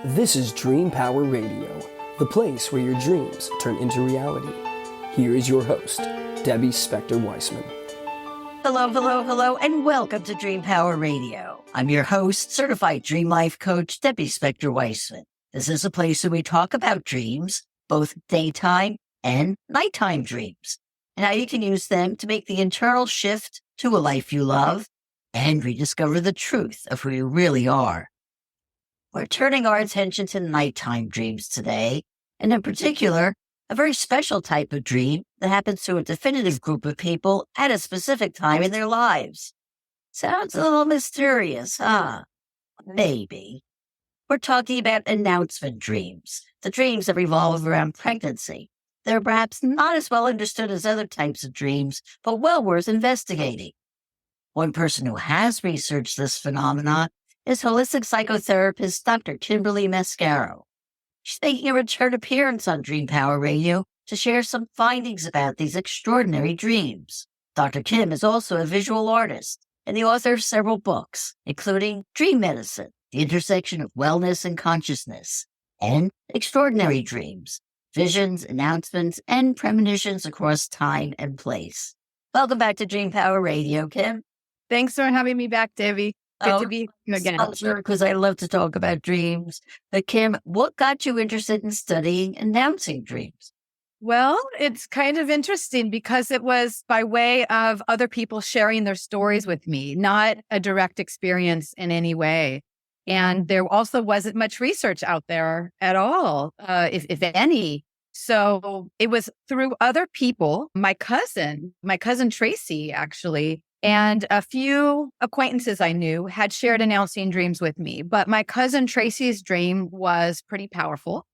This is Dream Power Radio, the place where your dreams turn into reality. Here is your host, Debbie Spector-Weissman. Hello, and welcome to Dream Power Radio. I'm your host, certified dream life coach, Debbie Spector-Weissman. This is a place where we talk about dreams, both daytime and nighttime dreams, and how you can use them to make the internal shift to a life you love and rediscover the truth of who you really are. We're turning our attention to nighttime dreams today, and in particular, a very special type of dream that happens to a definitive group of people at a specific time in their lives. Sounds a little mysterious, huh? Maybe. We're talking about announcement dreams, the dreams that revolve around pregnancy. They're perhaps not as well understood as other types of dreams, but well worth investigating. One person who has researched this phenomenon is holistic psychotherapist Dr. Kimberly Mascaro. She's making a return appearance on Dream Power Radio to share some findings about these extraordinary dreams. Dr. Kim is also a visual artist and the author of several books, including Dream Medicine, The Intersection of Wellness and Consciousness, and Extraordinary Dreams, Visions, Announcements, and Premonitions Across Time and Place. Welcome back to Dream Power Radio, Kim. Thanks for having me back, Debbie. Good to be here again. Because I love to talk about dreams. But Kim, what got you interested in studying announcing dreams? Well, it's kind of interesting because it was by way of other people sharing their stories with me, not a direct experience in any way. And there also wasn't much research out there at all, if any. So it was through other people, my cousin Tracy, actually, and a few acquaintances I knew had shared announcing dreams with me. But my cousin Tracy's dream was pretty powerful.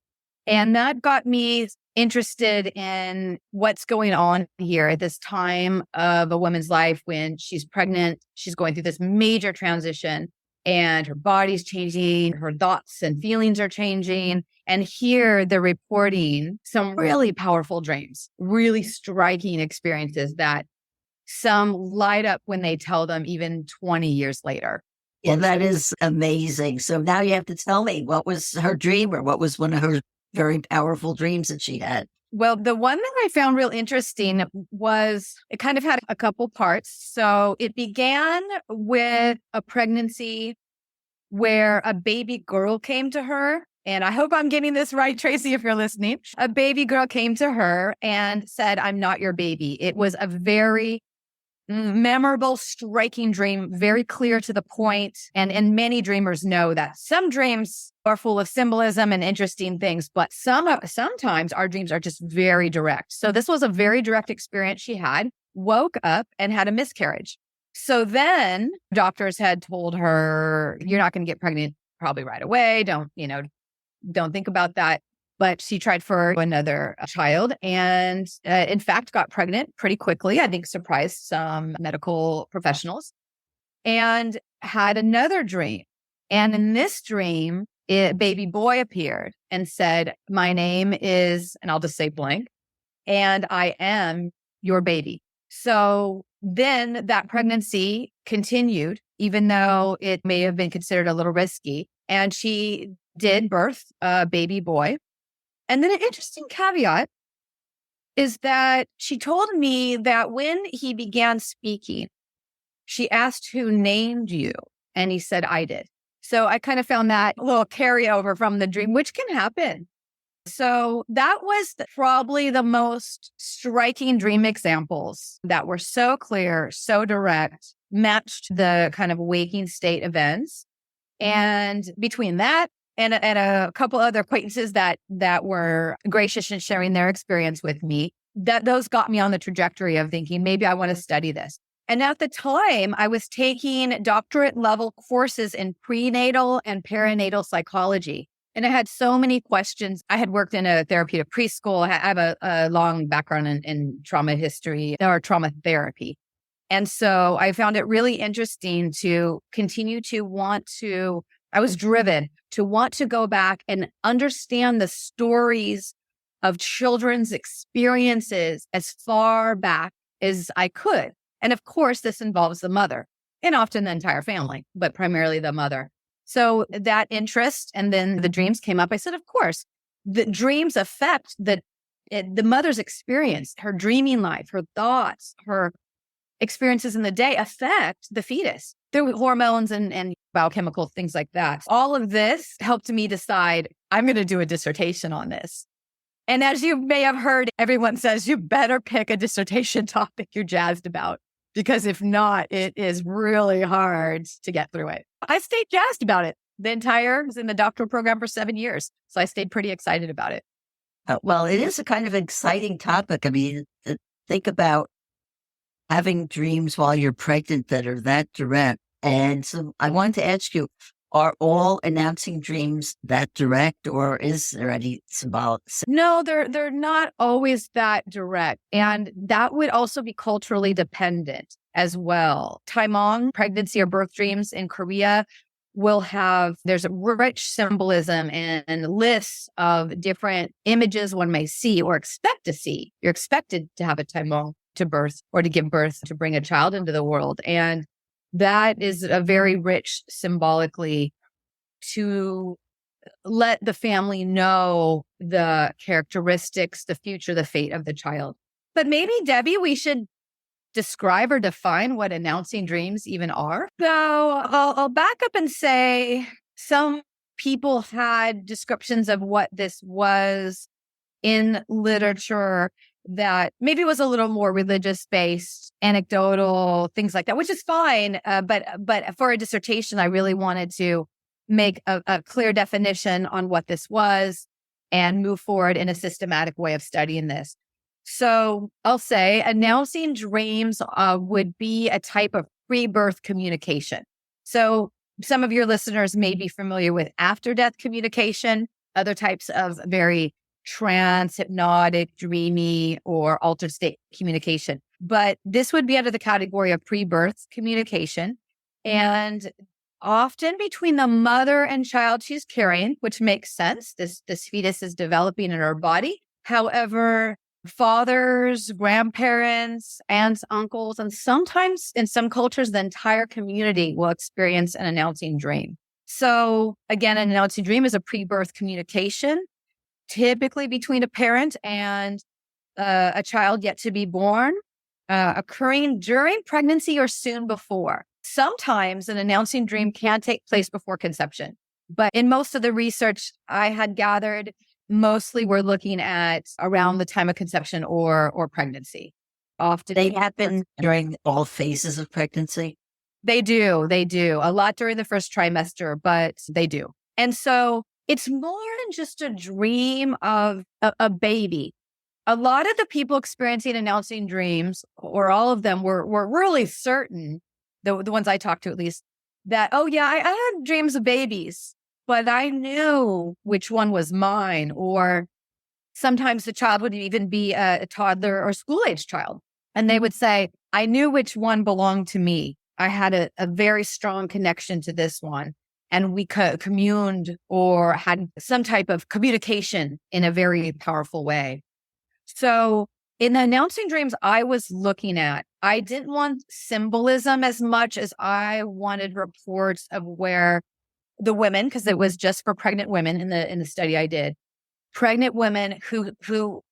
And that got me interested in what's going on here at this time of a woman's life when she's pregnant. She's going through this major transition and her body's changing. Her thoughts and feelings are changing. And here they're reporting some really powerful dreams, really striking experiences that some light up when they tell them even 20 years later. Yeah, that is amazing. So now you have to tell me, what was her dream or what was one of her very powerful dreams that she had? Well, the one that I found real interesting was it kind of had a couple parts. So it began with a pregnancy where a baby girl came to her. And I hope I'm getting this right, Tracy, if you're listening. A baby girl came to her and said, "I'm not your baby." It was a very memorable, striking dream, very clear to the point. And many dreamers know that some dreams are full of symbolism and interesting things, but sometimes our dreams are just very direct. So this was a very direct experience she had, woke up and had a miscarriage. So then doctors had told her, "You're not going to get pregnant probably right away. Don't think about that." But she tried for another child and, in fact, got pregnant pretty quickly. I think surprised some medical professionals and had another dream. And in this dream, a baby boy appeared and said, "My name is," and I'll just say blank, "and I am your baby." So then that pregnancy continued, even though it may have been considered a little risky. And she did birth a baby boy. And then an interesting caveat is that she told me that when he began speaking, she asked, "Who named you?" And he said, "I did." So I kind of found that a little carryover from the dream, which can happen. So that was probably the most striking dream examples that were so clear, so direct, matched the kind of waking state events. And between that, and a couple other acquaintances that were gracious in sharing their experience with me, those got me on the trajectory of thinking, maybe I want to study this. And at the time, I was taking doctorate level courses in prenatal and perinatal psychology. And I had so many questions. I had worked in a therapeutic preschool. I have a long background in trauma history or trauma therapy. And so I found it really interesting to continue to I was driven to want to go back and understand the stories of children's experiences as far back as I could. And of course, this involves the mother and often the entire family, but primarily the mother. So that interest and then the dreams came up. I said, of course, the dreams affect the mother's experience, her dreaming life, her thoughts, her experiences in the day affect the fetus through hormones and biochemical things like that. All of this helped me decide I'm going to do a dissertation on this. And as you may have heard, everyone says you better pick a dissertation topic you're jazzed about, because if not, it is really hard to get through it. I stayed jazzed about it. I was in the doctoral program for 7 years. So I stayed pretty excited about it. Well, it is a kind of exciting topic. I mean, think about having dreams while you're pregnant that are that direct. And so I wanted to ask you, are all announcing dreams that direct, or is there any symbolic? No, they're not always that direct. And that would also be culturally dependent as well. Taimong, pregnancy or birth dreams in Korea, there's a rich symbolism and lists of different images one may see or expect to see. You're expected to have a taimong to birth or to give birth, to bring a child into the world. And that is a very rich symbolically to let the family know the characteristics, the future, the fate of the child. But maybe, Debbie, we should describe or define what announcing dreams even are. So I'll back up and say some people had descriptions of what this was in literature that maybe was a little more religious based, anecdotal, things like that, which is fine. But for a dissertation, I really wanted to make a clear definition on what this was and move forward in a systematic way of studying this. So I'll say announcing dreams would be a type of pre-birth communication. So some of your listeners may be familiar with after-death communication, other types of very trance, hypnotic, dreamy, or altered state communication. But this would be under the category of pre-birth communication. And often between the mother and child she's carrying, which makes sense. This fetus is developing in her body. However, fathers, grandparents, aunts, uncles, and sometimes in some cultures, the entire community will experience an announcing dream. So again, an announcing dream is a pre-birth communication, typically between a parent and a child yet to be born, occurring during pregnancy or soon before. Sometimes an announcing dream can take place before conception, but in most of the research I had gathered, mostly we're looking at around the time of conception or pregnancy. Often They happen during all phases of pregnancy. They do. A lot during the first trimester, but they do. And so it's more than just a dream of a baby. A lot of the people experiencing announcing dreams, or all of them, were really certain, the ones I talked to at least, that, oh yeah, I had dreams of babies, but I knew which one was mine. Or sometimes the child would even be a toddler or school-age child. And they would say, I knew which one belonged to me. I had a very strong connection to this one. And we communed or had some type of communication in a very powerful way. So in the announcing dreams I was looking at, I didn't want symbolism as much as I wanted reports of where the women, because it was just for pregnant women in the study I did, pregnant women who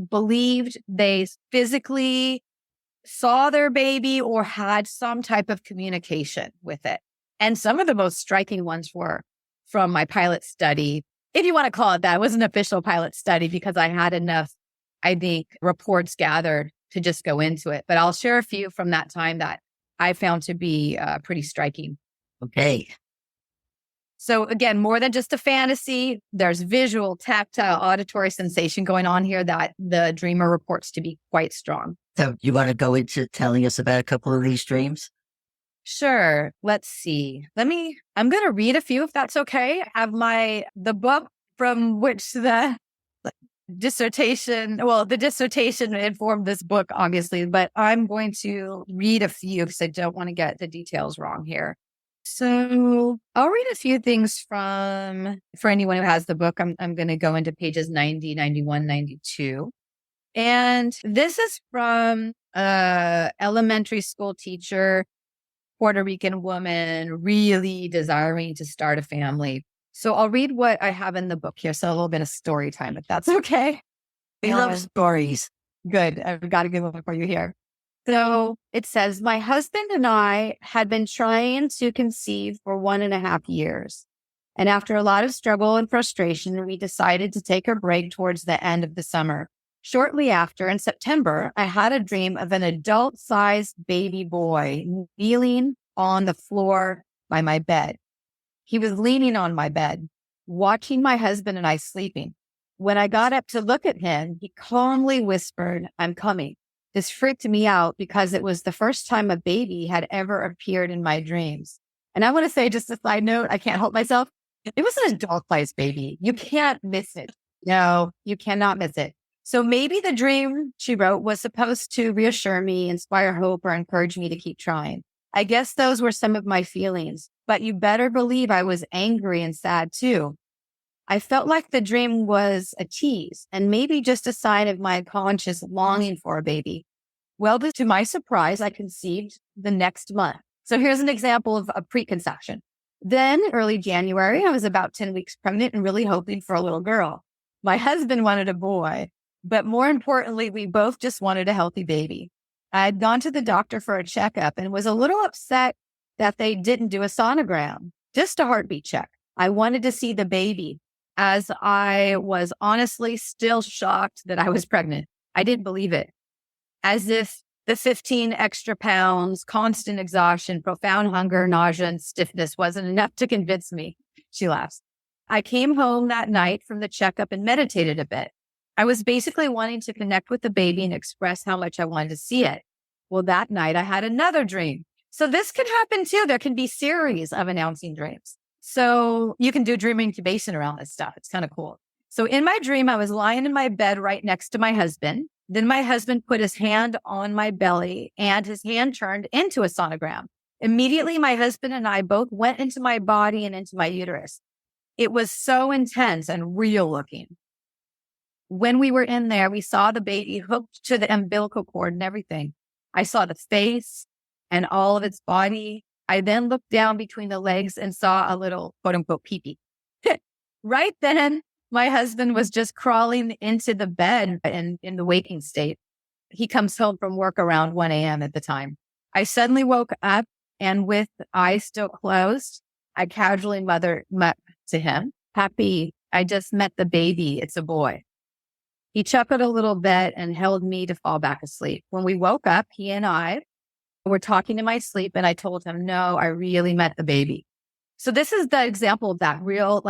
believed they physically saw their baby or had some type of communication with it. And some of the most striking ones were from my pilot study, if you want to call it that. It was an official pilot study because I had enough, I think, reports gathered to just go into it. But I'll share a few from that time that I found to be pretty striking. Okay. So again, more than just a fantasy, there's visual, tactile, auditory sensation going on here that the dreamer reports to be quite strong. So you want to go into telling us about a couple of these dreams? Sure. Let's see. I'm going to read a few if that's okay. I have the book from which the dissertation informed this book, obviously, but I'm going to read a few because I don't want to get the details wrong here. So I'll read a few things for anyone who has the book. I'm going to go into pages 90, 91, 92. And this is from an elementary school teacher Puerto Rican woman, really desiring to start a family. So I'll read what I have in the book here. So a little bit of story time, if that's okay. We love stories. Good. I've got a good one for you here. So it says, my husband and I had been trying to conceive for 1.5 years. And after a lot of struggle and frustration, we decided to take a break towards the end of the summer. Shortly after, in September, I had a dream of an adult-sized baby boy kneeling on the floor by my bed. He was leaning on my bed, watching my husband and I sleeping. When I got up to look at him, he calmly whispered, I'm coming. This freaked me out because it was the first time a baby had ever appeared in my dreams. And I want to say, just a side note, I can't help myself. It was an adult-sized baby. You can't miss it. No, you cannot miss it. So maybe the dream, she wrote, was supposed to reassure me, inspire hope, or encourage me to keep trying. I guess those were some of my feelings, but you better believe I was angry and sad too. I felt like the dream was a tease and maybe just a sign of my conscious longing for a baby. Well, to my surprise, I conceived the next month. So here's an example of a preconception. Then early January, I was about 10 weeks pregnant and really hoping for a little girl. My husband wanted a boy, but more importantly, we both just wanted a healthy baby. I had gone to the doctor for a checkup and was a little upset that they didn't do a sonogram, just a heartbeat check. I wanted to see the baby, as I was honestly still shocked that I was pregnant. I didn't believe it. As if the 15 extra pounds, constant exhaustion, profound hunger, nausea, and stiffness wasn't enough to convince me. She laughs. I came home that night from the checkup and meditated a bit. I was basically wanting to connect with the baby and express how much I wanted to see it. Well, that night I had another dream. So this can happen too. There can be series of announcing dreams. So you can do dream incubation around this stuff. It's kind of cool. So in my dream, I was lying in my bed right next to my husband. Then my husband put his hand on my belly and his hand turned into a sonogram. Immediately, my husband and I both went into my body and into my uterus. It was so intense and real looking. When we were in there, we saw the baby hooked to the umbilical cord and everything. I saw the face and all of its body. I then looked down between the legs and saw a little quote unquote pee-pee. Right then, my husband was just crawling into the bed in the waking state. He comes home from work around 1 a.m. at the time. I suddenly woke up and with eyes still closed, I casually muttered to him, "Happy, I just met the baby. It's a boy." He chuckled a little bit and held me to fall back asleep. When we woke up, he and I were talking in my sleep and I told him, no, I really met the baby. So this is the example of that real,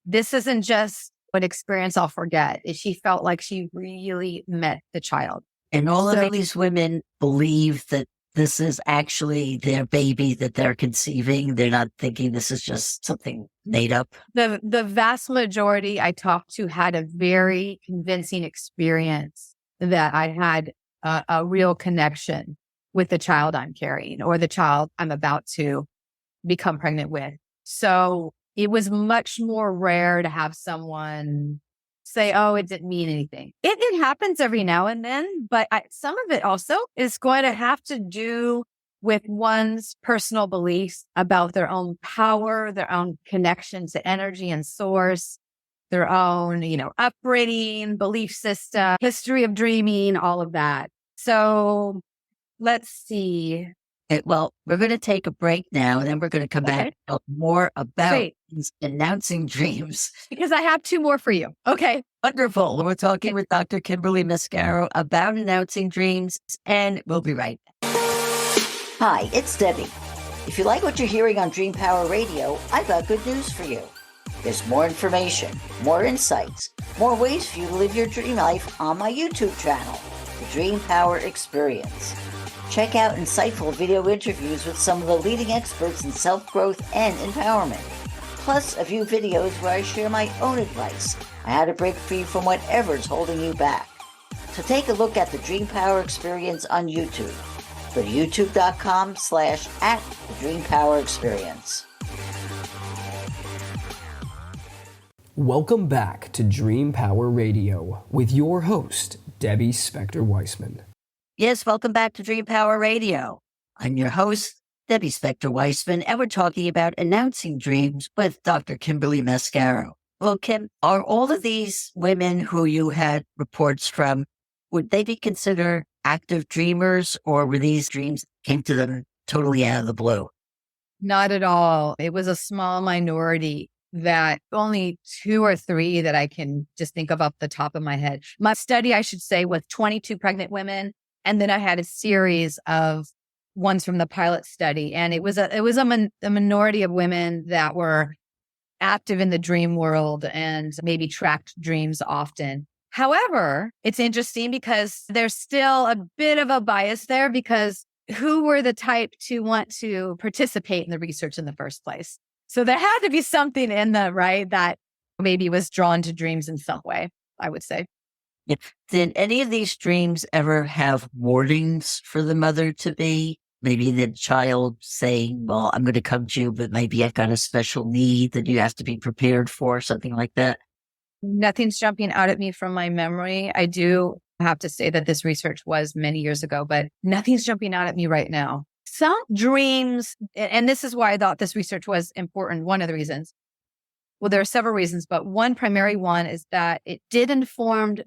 this isn't just an experience I'll forget. She felt like she really met the child. And all of these women believe that this is actually their baby that they're conceiving. They're not thinking this is just something made up. The vast majority I talked to had a very convincing experience that I had a real connection with the child I'm carrying or the child I'm about to become pregnant with. So it was much more rare to have someone say, oh, it didn't mean anything. It happens every now and then, but some of it also is going to have to do with one's personal beliefs about their own power, their own connection to energy and source, their own, upbringing, belief system, history of dreaming, all of that. So let's see. Okay, well, we're going to take a break now, and then we're going to come back and talk more about announcing dreams. Because I have 2 more for you. Okay. Wonderful. We're talking with Dr. Kimberly Mascaro about announcing dreams, and we'll be right back. Hi, it's Debbie. If you like what you're hearing on Dream Power Radio, I've got good news for you. There's more information, more insights, more ways for you to live your dream life on my YouTube channel, The Dream Power Experience. Check out insightful video interviews with some of the leading experts in self-growth and empowerment, plus a few videos where I share my own advice on how to break free from whatever's holding you back. So take a look at the Dream Power Experience on YouTube. Go to youtube.com/@thedreampowerexperience. Welcome back to Dream Power Radio with your host, Debbie Spector-Weissman. Yes, welcome back to Dream Power Radio. I'm your host, Debbie Spector-Weissman, and we're talking about announcing dreams with Dr. Kimberly Mascaro. Well, Kim, are all of these women who you had reports from, would they be considered active dreamers, or were these dreams that came to them totally out of the blue? Not at all. It was a small minority, that only 2 or 3 that I can just think of off the top of my head. My study, I should say, was 22 pregnant women. And then I had a series of ones from the pilot study. And it was a minority of women that were active in the dream world and maybe tracked dreams often. However, it's interesting because there's still a bit of a bias there, because who were the type to want to participate in the research in the first place? So there had to be something in them, right, that maybe was drawn to dreams in some way, I would say. Yeah. Did any of these dreams ever have warnings for the mother to be? Maybe the child saying, well, I'm going to come to you, but maybe I've got a special need that you have to be prepared for, something like that? Nothing's jumping out at me from my memory. I do have to say that this research was many years ago, but nothing's jumping out at me right now. Some dreams, and this is why I thought this research was important. One of the reasons, well, there are several reasons, but one primary one is that it did inform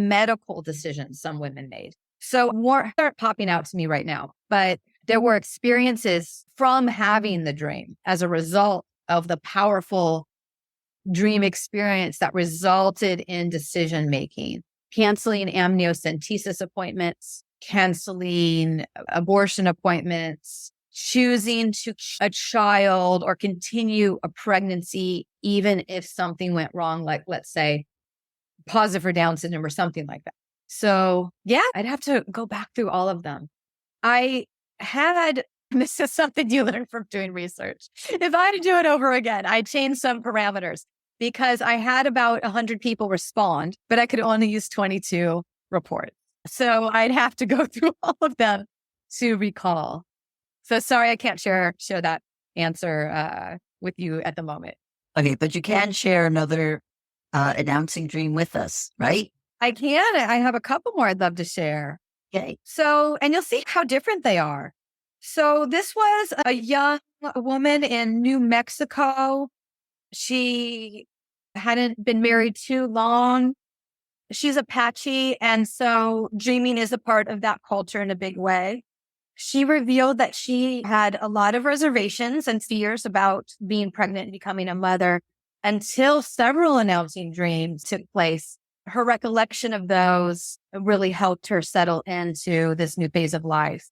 medical decisions some women made. So more start popping out to me right now, but there were experiences from having the dream as a result of the powerful dream experience that resulted in decision making, canceling amniocentesis appointments, canceling abortion appointments, choosing to a child or continue a pregnancy, even if something went wrong, like let's say positive for Down syndrome or something like that. So yeah, I'd have to go back through all of them. This is something you learn from doing research. If I had to do it over again, I'd change some parameters, because I had about 100 people respond, but I could only use 22 reports. So I'd have to go through all of them to recall. So sorry, I can't share that answer with you at the moment. Okay, but you can share another announcing dream with us, right? I can. I have a couple more I'd love to share. Okay. So, and you'll see how different they are. So this was a young woman in New Mexico. She hadn't been married too long. She's Apache, and so dreaming is a part of that culture in a big way. She revealed that she had a lot of reservations and fears about being pregnant and becoming a mother until several announcing dreams took place. Her recollection of those really helped her settle into this new phase of life.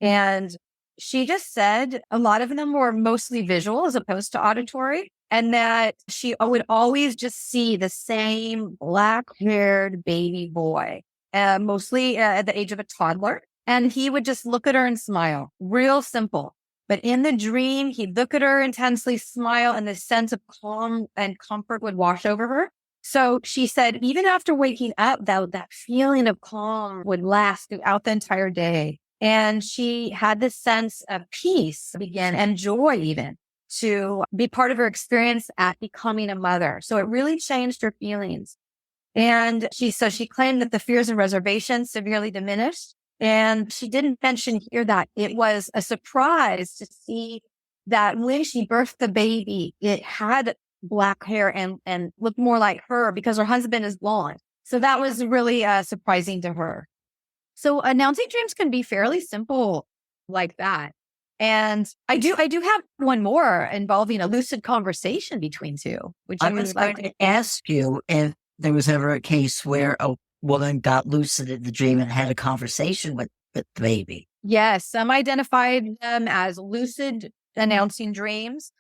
And she just said a lot of them were mostly visual as opposed to auditory, and that she would always just see the same black-haired baby boy, mostly at the age of a toddler. And he would just look at her and smile. Real simple. But in the dream, he'd look at her intensely, smile, and the sense of calm and comfort would wash over her. So she said, even after waking up, that feeling of calm would last throughout the entire day. And she had this sense of peace begin, and joy even, to be part of her experience at becoming a mother. So it really changed her feelings. And she claimed that the fears and reservations severely diminished. And she didn't mention here that it was a surprise to see that when she birthed the baby, it had black hair and looked more like her because her husband is blonde. So that was really surprising to her. So announcing dreams can be fairly simple like that. And I do have one more involving a lucid conversation between two, which I was going to ask you if there was ever a case where a woman got lucid in the dream and had a conversation with the baby. Yes, some identified them as lucid announcing dreams.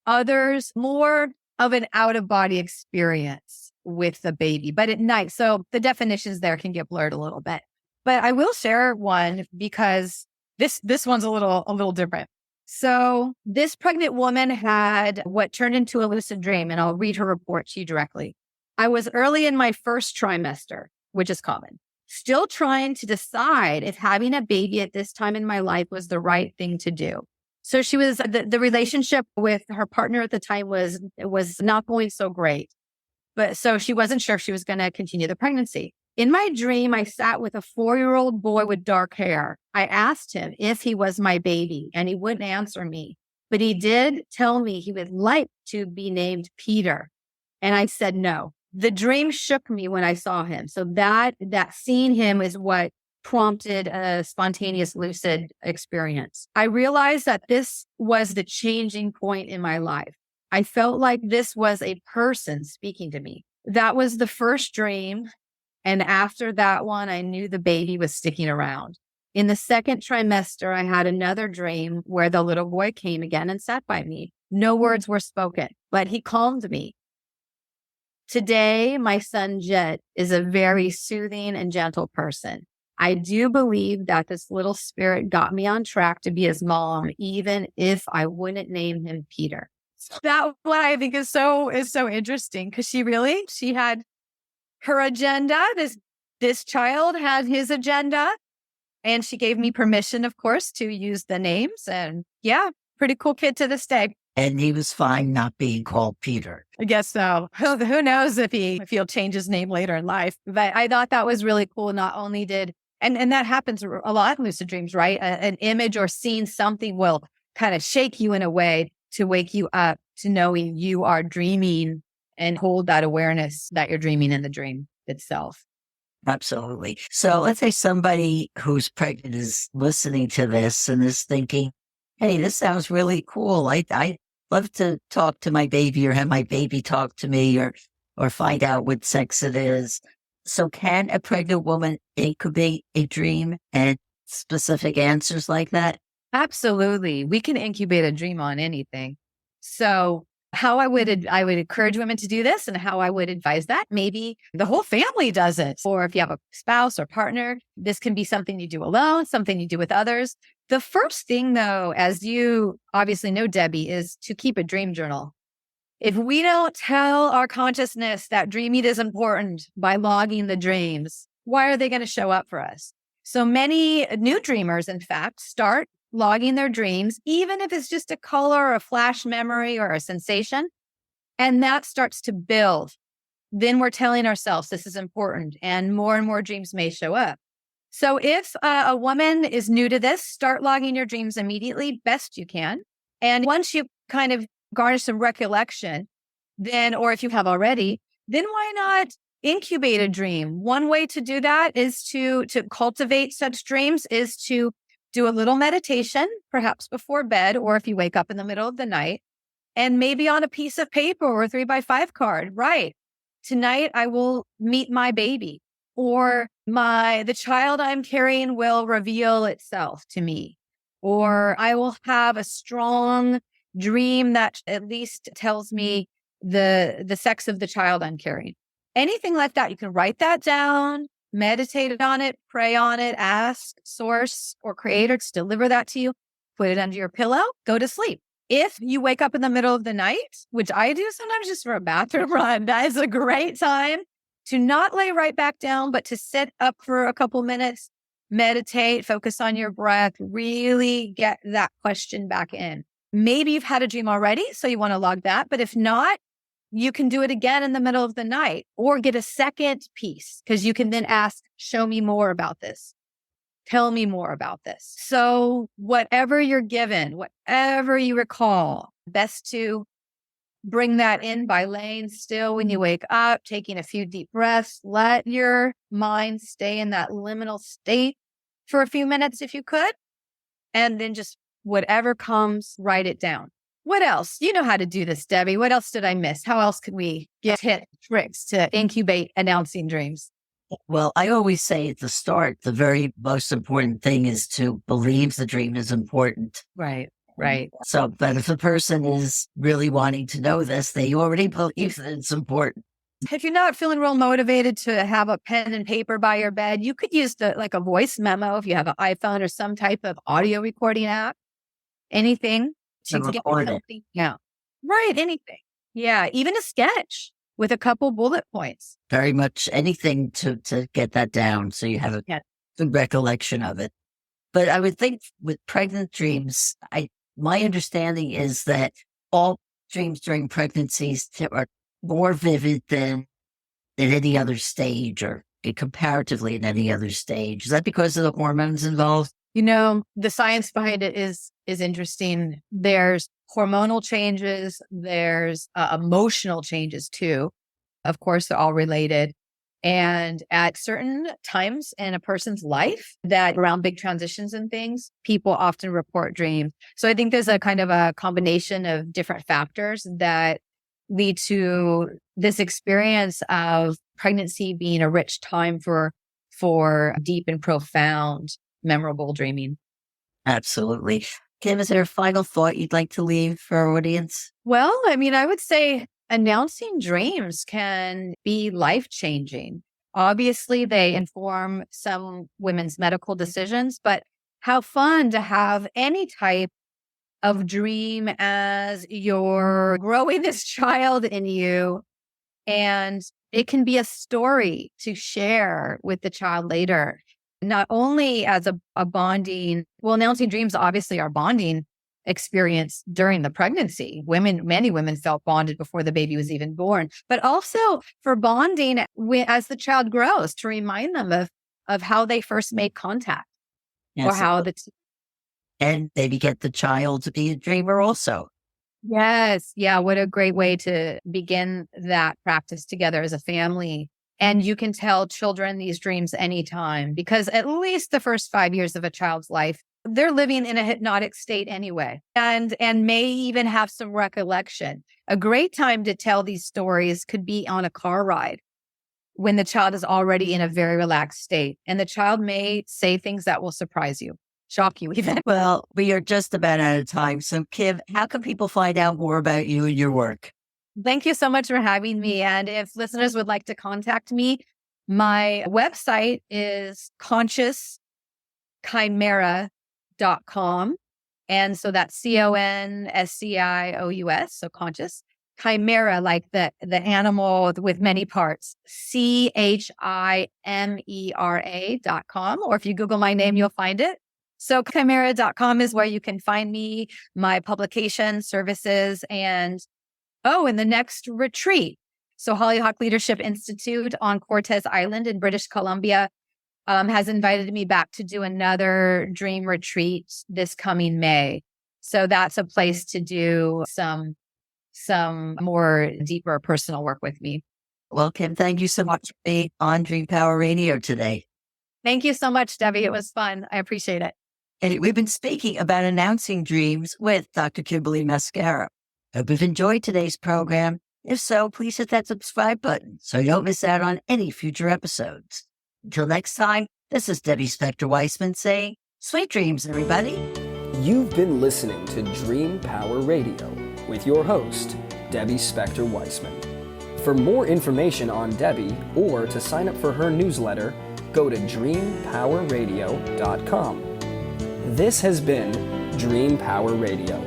Others more of an out-of-body experience with the baby, but at night. So the definitions there can get blurred a little bit. But I will share one because this one's a little different. So this pregnant woman had what turned into a lucid dream, and I'll read her report to you directly. I was early in my first trimester, which is common, still trying to decide if having a baby at this time in my life was the right thing to do. So she was, the relationship with her partner at the time was not going so great. But so she wasn't sure if she was going to continue the pregnancy. In my dream, I sat with a 4-year-old boy with dark hair. I asked him if he was my baby, and he wouldn't answer me. But he did tell me he would like to be named Peter. And I said no. The dream shook me when I saw him. So that seeing him is what prompted a spontaneous lucid experience. I realized that this was the changing point in my life. I felt like this was a person speaking to me. That was the first dream. And after that one, I knew the baby was sticking around. In the second trimester, I had another dream where the little boy came again and sat by me. No words were spoken, but he calmed me. Today, my son Jet is a very soothing and gentle person. I do believe that this little spirit got me on track to be his mom, even if I wouldn't name him Peter. That one I think is so interesting because she had her agenda. This child had his agenda, and she gave me permission, of course, to use the names. And yeah, pretty cool kid to this day. And he was fine not being called Peter. I guess so. Who knows if he'll change his name later in life. But I thought that was really cool. Not only did, and that happens a lot in lucid dreams, right? An image or seeing something will kind of shake you in a way to wake you up to knowing you are dreaming and hold that awareness that you're dreaming in the dream itself. Absolutely. So let's say somebody who's pregnant is listening to this and is thinking, hey, this sounds really cool. I love to talk to my baby or have my baby talk to me or find out what sex it is. So can a pregnant woman incubate a dream and specific answers like that? Absolutely. We can incubate a dream on anything. So how I would encourage women to do this and how I would advise that, maybe the whole family does it. Or if you have a spouse or partner, this can be something you do alone, something you do with others. The first thing, though, as you obviously know, Debbie, is to keep a dream journal. If we don't tell our consciousness that dreaming is important by logging the dreams, why are they going to show up for us? So many new dreamers, in fact, start logging their dreams, even if it's just a color or a flash memory or a sensation, and that starts to build. Then we're telling ourselves this is important, and more dreams may show up. So if a woman is new to this, start logging your dreams immediately, best you can. And once you kind of garnish some recollection, then, or if you have already, then why not incubate a dream? One way to do that is to cultivate such dreams is to do a little meditation, perhaps before bed, or if you wake up in the middle of the night, and maybe on a piece of paper or a 3x5 card, write, tonight I will meet my baby, or the child I'm carrying will reveal itself to me, or I will have a strong dream that at least tells me the sex of the child I'm carrying. Anything like that, you can write that down, meditate on it, pray on it, ask source or creator to deliver that to you, put it under your pillow, go to sleep. If you wake up in the middle of the night, which I do sometimes just for a bathroom run, that is a great time to not lay right back down, but to sit up for a couple minutes, meditate, focus on your breath, really get that question back in. Maybe you've had a dream already, so you want to log that. But if not, you can do it again in the middle of the night or get a second piece because you can then ask, show me more about this. Tell me more about this. So whatever you're given, whatever you recall, best to bring that in by laying still when you wake up, taking a few deep breaths. Let your mind stay in that liminal state for a few minutes if you could. And then just whatever comes, write it down. What else? You know how to do this, Debbie. What else did I miss? How else could we get tricks to incubate announcing dreams? Well, I always say at the start, the very most important thing is to believe the dream is important. Right. So, but if a person is really wanting to know this, they already believe that it's important. If you're not feeling real motivated to have a pen and paper by your bed, you could use like a voice memo if you have an iPhone or some type of audio recording app. Anything to get something. Yeah. Right. Anything. Yeah. Even a sketch with a couple bullet points. Very much anything to get that down so you have a good recollection of it. But I would think with pregnant dreams, my understanding is that all dreams during pregnancies are more vivid than at any other stage or comparatively in any other stage? Is that because of the hormones involved? The science behind it is interesting. There's hormonal changes. There's emotional changes too. Of course, they're all related. And at certain times in a person's life that around big transitions and things, people often report dreams. So I think there's a kind of a combination of different factors that lead to this experience of pregnancy being a rich time for deep and profound, memorable dreaming. Absolutely. Kim, is there a final thought you'd like to leave for our audience? Well, I would say announcing dreams can be life-changing. Obviously, they inform some women's medical decisions, but how fun to have any type of dream as you're growing this child in you. And it can be a story to share with the child later, not only as a bonding, announcing dreams obviously are bonding experience during the pregnancy. Many women felt bonded before the baby was even born, but also for bonding as the child grows, to remind them of how they first made contact. Yes. Or how and maybe get the child to be a dreamer also. Yes. Yeah. What a great way to begin that practice together as a family. And you can tell children these dreams anytime, because at least the first 5 years of a child's life, they're living in a hypnotic state anyway, and may even have some recollection. A great time to tell these stories could be on a car ride when the child is already in a very relaxed state, and the child may say things that will surprise you, shock you even. Well, we are just about out of time. So Kim, how can people find out more about you and your work? Thank you so much for having me. And if listeners would like to contact me, my website is consciouschimera.com. And so that's CONSCIOUS, so conscious. Chimera, like the animal with many parts, CHIMERA.com. Or if you Google my name, you'll find it. So chimera.com is where you can find me, my publications, services, and the next retreat. So Hollyhock Leadership Institute on Cortes Island in British Columbia has invited me back to do another dream retreat this coming May. So that's a place to do some more deeper personal work with me. Well, Kim, thank you so much for being on Dream Power Radio today. Thank you so much, Debbie. It was fun. I appreciate it. And we've been speaking about announcing dreams with Dr. Kimberly Mascaro. Hope you've enjoyed today's program. If so, please hit that subscribe button so you don't miss out on any future episodes. Until next time, this is Debbie Spector-Weissman saying, sweet dreams, everybody. You've been listening to Dream Power Radio with your host, Debbie Spector-Weissman. For more information on Debbie or to sign up for her newsletter, go to dreampowerradio.com. This has been Dream Power Radio.